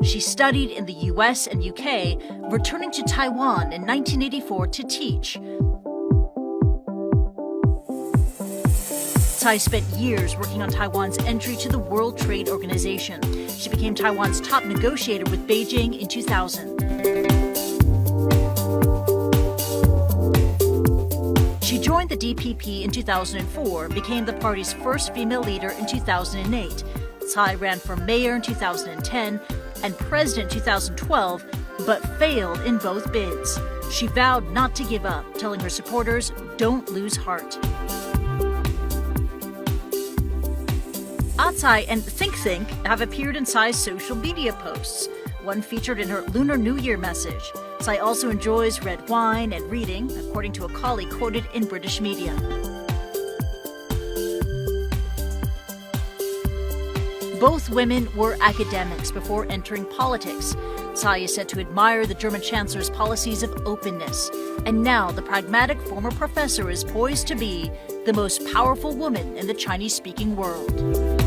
She studied in the US and UK, returning to Taiwan in 1984 to teach. Tsai spent years working on Taiwan's entry to the World Trade Organization. She became Taiwan's top negotiator with Beijing in 2000. She joined the DPP in 2004, became the party's first female leader in 2008. Tsai ran for mayor in 2010 and president in 2012, but failed in both bids. She vowed not to give up, telling her supporters, "Don't lose heart." Tsai and Think have appeared in Tsai's social media posts. One featured in her Lunar New Year message. Tsai also enjoys red wine and reading, according to a colleague quoted in British media. Both women were academics before entering politics. Tsai is said to admire the German chancellor's policies of openness. And now the pragmatic former professor is poised to be the most powerful woman in the Chinese-speaking world.